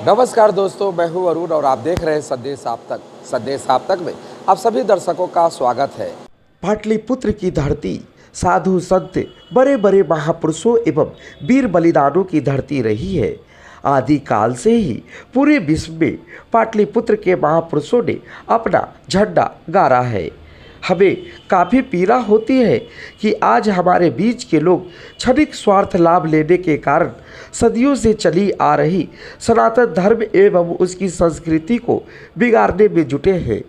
नमस्कार दोस्तों, मैं हूं अरुण और आप देख रहे हैं संदेश आप तक। संदेश आप तक में आप सभी दर्शकों का स्वागत है। पाटलिपुत्र की धरती साधु संत, बड़े बड़े महापुरुषों एवं वीर बलिदानों की धरती रही है। आदि काल से ही पूरे विश्व में पाटलिपुत्र के महापुरुषों ने अपना झंडा गाड़ा है। हमें काफ़ी पीड़ा होती है कि आज हमारे बीच के लोग क्षणिक स्वार्थ लाभ लेने के कारण सदियों से चली आ रही सनातन धर्म एवं उसकी संस्कृति को बिगाड़ने में जुटे हैं।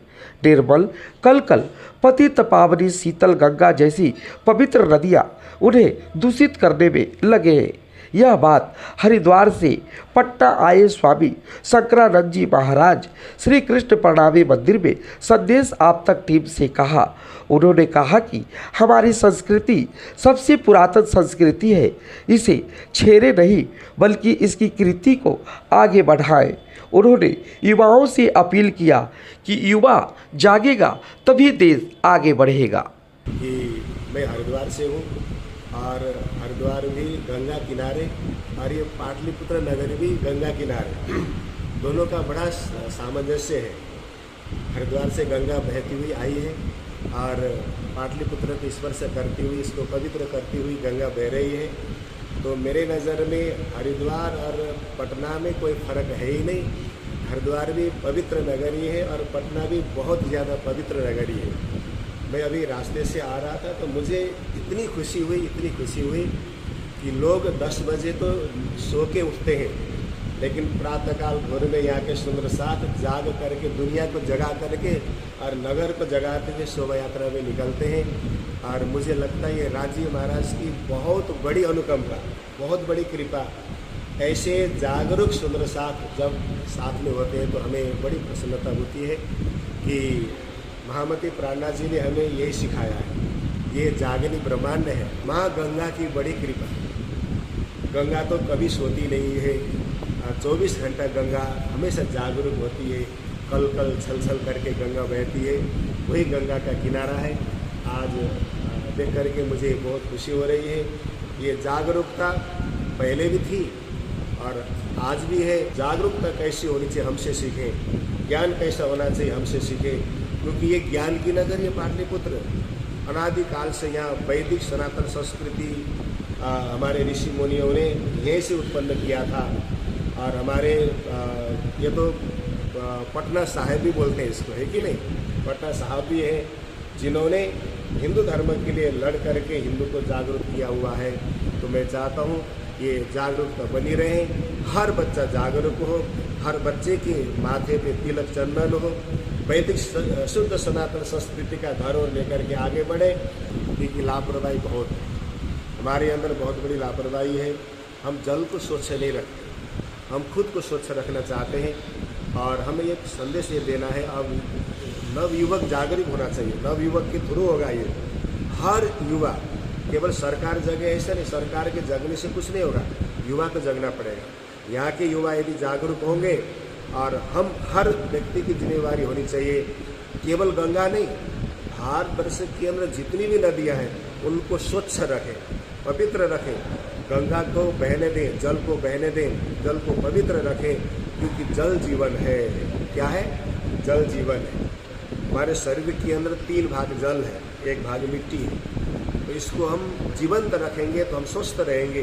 निर्मल कलकल पतित पावनी शीतल गंगा जैसी पवित्र नदियाँ उन्हें दूषित करने में लगे हैं। यह बात हरिद्वार से पटना आए स्वामी शंकरानंद जी महाराज श्री कृष्ण प्रणामी मंदिर में संदेश आप तक टीम से कहा। उन्होंने कहा कि हमारी संस्कृति सबसे पुरातन संस्कृति है, इसे छेड़े नहीं बल्कि इसकी कृति को आगे बढ़ाएं। उन्होंने युवाओं से अपील किया कि युवा जागेगा तभी देश आगे बढ़ेगा। कि मैं हरिद्वार से हूँ और हरिद्वार भी गंगा किनारे और ये पाटलिपुत्र नगर भी गंगा किनारे, दोनों का बड़ा सामंजस्य है। हरिद्वार से गंगा बहती हुई आई है और पाटलिपुत्र को स्पर्श करती हुई, इसको पवित्र करती हुई गंगा बह रही है। तो मेरे नज़र में हरिद्वार और पटना में कोई फ़र्क है ही नहीं। हरिद्वार भी पवित्र नगरी है और पटना भी बहुत ज़्यादा पवित्र नगरी है। मैं अभी रास्ते से आ रहा था तो मुझे इतनी खुशी हुई कि लोग 10 बजे तो सो के उठते हैं, लेकिन प्रातःकाल भोर में यहाँ के सुंदर साथ जाग करके दुनिया को जगा करके और नगर को जगाते हुए शोभा यात्रा में निकलते हैं। और मुझे लगता है ये राजी महाराज की बहुत बड़ी अनुकंपा, बहुत बड़ी कृपा। ऐसे जागरूक सुंदर साथ जब साथ में होते हैं तो हमें बड़ी प्रसन्नता होती है कि महामती प्राणनाथ जी ने हमें यही सिखाया है। ये जागनी ब्रह्मांड है, माँ गंगा की बड़ी कृपा। गंगा तो कभी सोती नहीं है, 24 घंटा गंगा हमेशा जागरूक होती है। कल कल छल छल करके गंगा बहती है, वही गंगा का किनारा है। आज देख करके मुझे बहुत खुशी हो रही है। ये जागरूकता पहले भी थी और आज भी है। जागरूकता कैसी होनी चाहिए हमसे सीखें, ज्ञान कैसा होना चाहिए हमसे सीखें, क्योंकि ये ज्ञान की नगर ये पाटलिपुत्र। अनादिकाल से यहाँ वैदिक सनातन संस्कृति हमारे ऋषि मुनियों ने यहीं से उत्पन्न किया था। और हमारे ये तो पटना साहिब भी बोलते हैं इसको, है कि नहीं? पटना साहिब भी है जिन्होंने हिंदू धर्म के लिए लड़ करके हिंदू को जागरूक किया हुआ है। तो मैं चाहता हूँ ये जागरूकता बनी रहे, हर बच्चा जागरूक हो, हर बच्चे के माथे पे तिलक चंदन हो, वैदिक शुद्ध सनातन संस्कृति का धरोहर लेकर के आगे बढ़े। क्योंकि लापरवाही बहुत है, हमारे अंदर बहुत बड़ी लापरवाही है। हम जल को स्वच्छ नहीं रखते, हम खुद को स्वच्छ रखना चाहते हैं। और हमें एक संदेश ये देना है, अब नवयुवक जागरूक होना चाहिए। नवयुवक के थ्रू होगा ये। हर युवा, केवल सरकार जगे ऐसा नहीं, सरकार के जगने से कुछ नहीं होगा, युवा को जगना पड़ेगा। यहाँ के युवा यदि जागरूक होंगे और हम हर व्यक्ति की जिम्मेवारी होनी चाहिए, केवल गंगा नहीं, भारतवर्ष के अंदर जितनी भी नदियाँ हैं उनको स्वच्छ रखें, पवित्र रखें। गंगा को बहने दें, जल को बहने दें, जल को पवित्र रखें, क्योंकि जल जीवन है। क्या है? जल जीवन है। हमारे शरीर के अंदर 3 भाग जल है, 1 भाग मिट्टी है। तो इसको हम जीवंत रखेंगे तो हम स्वस्थ रहेंगे।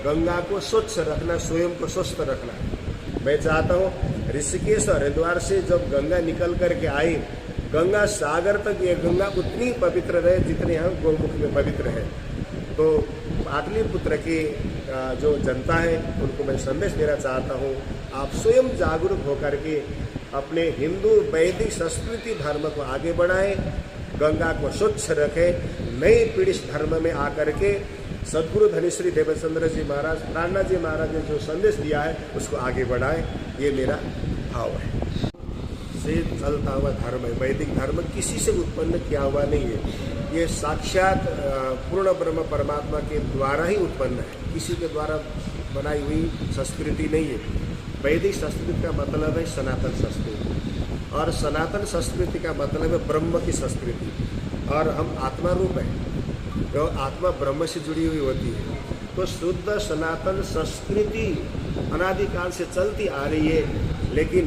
गंगा को स्वच्छ रखना, स्वयं को स्वस्थ रखना। मैं चाहता हूँ ऋषिकेश और हरिद्वार से जब गंगा निकल करके आई, गंगा सागर तक ये गंगा उतनी पवित्र रहे जितने हम गोमुख में पवित्र है। तो पाटलिपुत्र की जो जनता है उनको मैं संदेश देना चाहता हूँ, आप स्वयं जागरूक होकर के अपने हिंदू वैदिक संस्कृति धर्म को आगे बढ़ाएं, गंगा को स्वच्छ रखें। नई पीढ़ी धर्म में आकर के सद्गुरु धनीश्री देवचंद्र जी महाराज, प्राणनाथ जी महाराज ने जो संदेश दिया है उसको आगे बढ़ाएं, ये मेरा भाव है। से चलता हुआ धर्म है, वैदिक धर्म किसी से उत्पन्न किया हुआ नहीं है। ये साक्षात पूर्ण ब्रह्म परमात्मा के द्वारा ही उत्पन्न है, किसी के द्वारा बनाई हुई संस्कृति नहीं है। वैदिक संस्कृति का मतलब है सनातन संस्कृति, और सनातन संस्कृति का मतलब है ब्रह्म की संस्कृति। और हम आत्मा रूप है, जो आत्मा ब्रह्म से जुड़ी हुई होती है। तो शुद्ध सनातन संस्कृति अनादिकाल से चलती आ रही है, लेकिन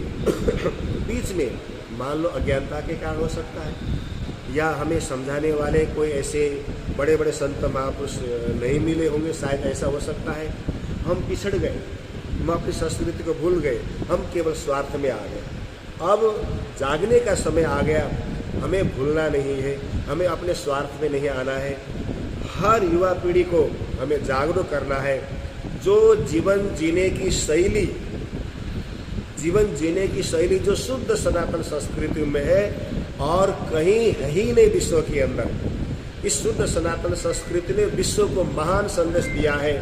बीच में मान लो अज्ञानता के कारण हो सकता है, या हमें समझाने वाले कोई ऐसे बड़े बड़े संत महापुरुष नहीं मिले होंगे, शायद ऐसा हो सकता है। हम पिछड़ गए, हम अपनी संस्कृति को भूल गए, हम केवल स्वार्थ में आ गए। अब जागने का समय आ गया, हमें भूलना नहीं है, हमें अपने स्वार्थ में नहीं आना है। हर युवा पीढ़ी को हमें जागरूक करना है। जो जीवन जीने की शैली जो शुद्ध सनातन संस्कृति में है और कहीं है ही नहीं विश्व के अंदर, इस शुद्ध सनातन संस्कृति ने विश्व को महान संदेश दिया है।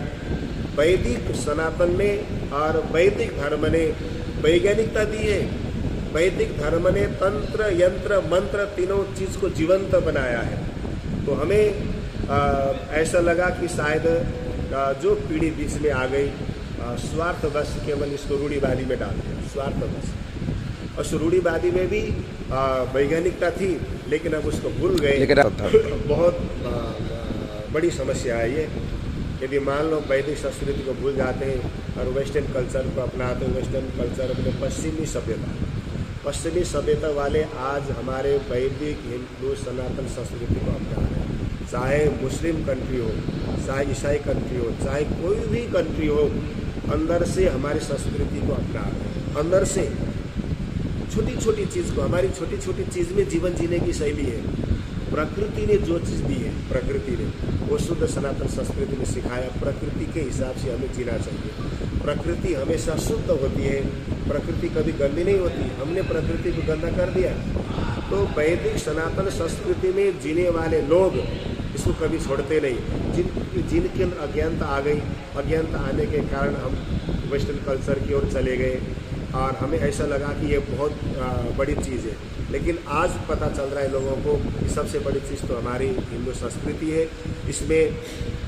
वैदिक सनातन ने और वैदिक धर्म ने वैज्ञानिकता दी है। वैदिक धर्म ने तंत्र यंत्र मंत्र तीनों चीज़ को जीवंत बनाया है। तो हमें ऐसा लगा कि शायद जो पीढ़ी बीच में आ गई, स्वार्थवश केवल इसको रूढ़िवादी में डाल दिया, स्वार्थवश। और रूढ़िवादी में भी वैज्ञानिकता थी, लेकिन अब उसको भूल गए। बहुत बड़ी समस्या है ये। यदि मान लो वैदिक संस्कृति को भूल जाते हैं और वेस्टर्न कल्चर को अपनाते हैं, वेस्टर्न कल्चर अपने पश्चिमी सभ्यता वाले आज हमारे वैदिक हिंदू सनातन संस्कृति को अपना रहे हैं। चाहे मुस्लिम कंट्री हो, चाहे ईसाई कंट्री हो, चाहे कोई भी कंट्री हो, अंदर से हमारी संस्कृति को अपना रहे हैं। अंदर से छोटी छोटी चीज़ को, हमारी छोटी छोटी चीज़ में जीवन जीने की शैली है। प्रकृति ने जो चीज़ दी है, प्रकृति ने वो शुद्ध सनातन संस्कृति में सिखाया। प्रकृति के हिसाब से हमें जीना चाहिए। प्रकृति हमेशा शुद्ध होती है, प्रकृति कभी गंदी नहीं होती। हमने प्रकृति को गंदा कर दिया। तो वैदिक सनातन संस्कृति में जीने वाले लोग इसको कभी छोड़ते नहीं। जिनके अंदर अज्ञानता आ गई, अज्ञानता आने के कारण हम वेस्टर्न कल्चर की ओर चले गए और हमें ऐसा लगा कि ये बहुत बड़ी चीज़ है। लेकिन आज पता चल रहा है लोगों को कि सबसे बड़ी चीज़ तो हमारी हिंदू संस्कृति है। इसमें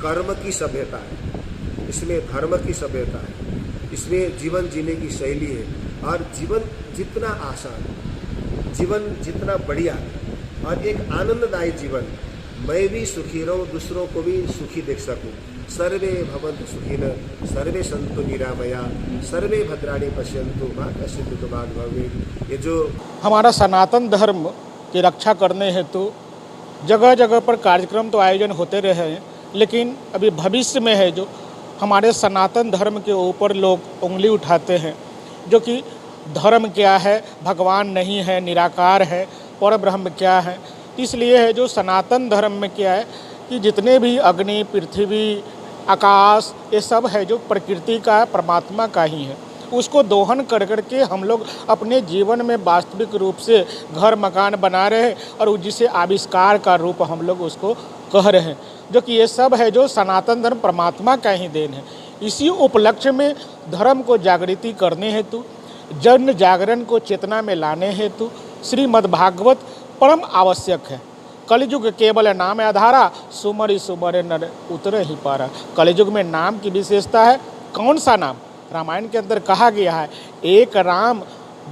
कर्म की सभ्यता है, इसमें धर्म की सभ्यता है, इसमें जीवन जीने की शैली है। और जीवन जितना आसान, जीवन जितना बढ़िया और एक आनंददायी जीवन, मैं भी सुखी रहूँ, दूसरों को भी सुखी देख सकूँ। सर्वे भवन्तु सुखिनः, सर्वे सन्तु निरामया, सर्वे भद्राणि पश्यन्तु मा कश्चित् दुःखभाग् भवेत्। ये जो हमारा सनातन धर्म की रक्षा करने हेतु जगह जगह पर कार्यक्रम तो आयोजन होते रहे हैं, लेकिन अभी भविष्य में है जो हमारे सनातन धर्म के ऊपर लोग उंगली उठाते हैं, जो कि धर्म क्या है, भगवान नहीं है, निराकार है, पर ब्रह्म क्या है। इसलिए है जो सनातन धर्म में क्या है कि जितने भी अग्नि, पृथ्वी, आकाश, ये सब है जो प्रकृति का, परमात्मा का ही है। उसको दोहन कर करके हम लोग अपने जीवन में वास्तविक रूप से घर मकान बना रहे हैं और जिसे आविष्कार का रूप हम लोग उसको कह रहे हैं, जो कि ये सब है जो सनातन धर्म परमात्मा का ही देन है। इसी उपलक्ष्य में धर्म को जागृति करने हेतु, जन जागरण को चेतना में लाने हेतु श्रीमद्भागवत परम आवश्यक है। कलयुग केवल नाम आधारा, सुमरि सुमरि नर उतर ही पारा। कलयुग में नाम की विशेषता है। कौन सा नाम? रामायण के अंदर कहा गया है, एक राम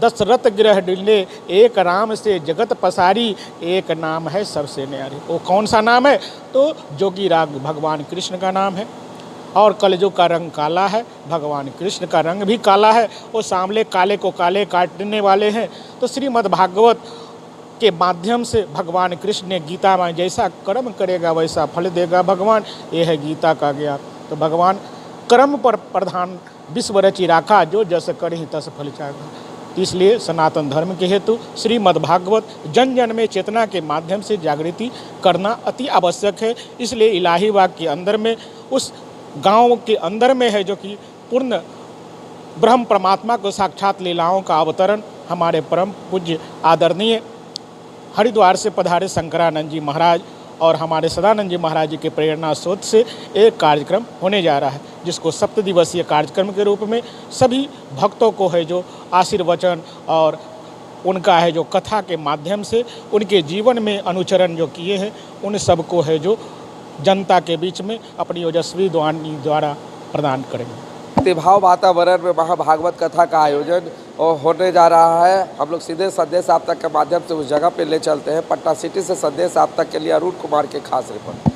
दशरथ गृह डिल्ले, एक राम से जगत पसारी, एक नाम है सबसे न्यारी। वो कौन सा नाम है? तो जोगी राग भगवान कृष्ण का नाम है। और कलयुग का रंग काला है, भगवान कृष्ण का रंग भी काला है। वो सामले काले को काले काटने वाले हैं। तो श्रीमद्भागवत के माध्यम से भगवान कृष्ण ने गीता में जैसा कर्म करेगा वैसा फल देगा भगवान, ये है गीता का ज्ञान। तो भगवान कर्म पर प्रधान विश्व रचि राखा, जो जस करहि तस फल चाखा। इसलिए सनातन धर्म के हेतु श्रीमद्भागवत जन जन में चेतना के माध्यम से जागृति करना अति आवश्यक है। इसलिए इलाहाबाद के अंदर में, उस गांव के अंदर में है जो कि पूर्ण ब्रह्म परमात्मा को साक्षात लीलाओं का अवतरण हमारे परम पूज्य आदरणीय हरिद्वार से पधारे शंकरानंद जी महाराज और हमारे सदानंद जी महाराज जी के प्रेरणा स्रोत से एक कार्यक्रम होने जा रहा है, जिसको 7 दिवसीय कार्यक्रम के रूप में सभी भक्तों को है जो आशीर्वचन और उनका है जो कथा के माध्यम से उनके जीवन में अनुचरण जो किए हैं, उन सबको है जो जनता के बीच में अपनी ओजस्वी वाणी द्वारा प्रदान करेंगे। भक्तिभाव वातावरण में महाभागवत कथा का आयोजन होने जा रहा है। हम लोग सीधे संदेश आप तक के माध्यम से उस जगह पे ले चलते हैं। पटना सिटी से संदेश आप तक के लिए अरुण कुमार के खास रिपोर्ट।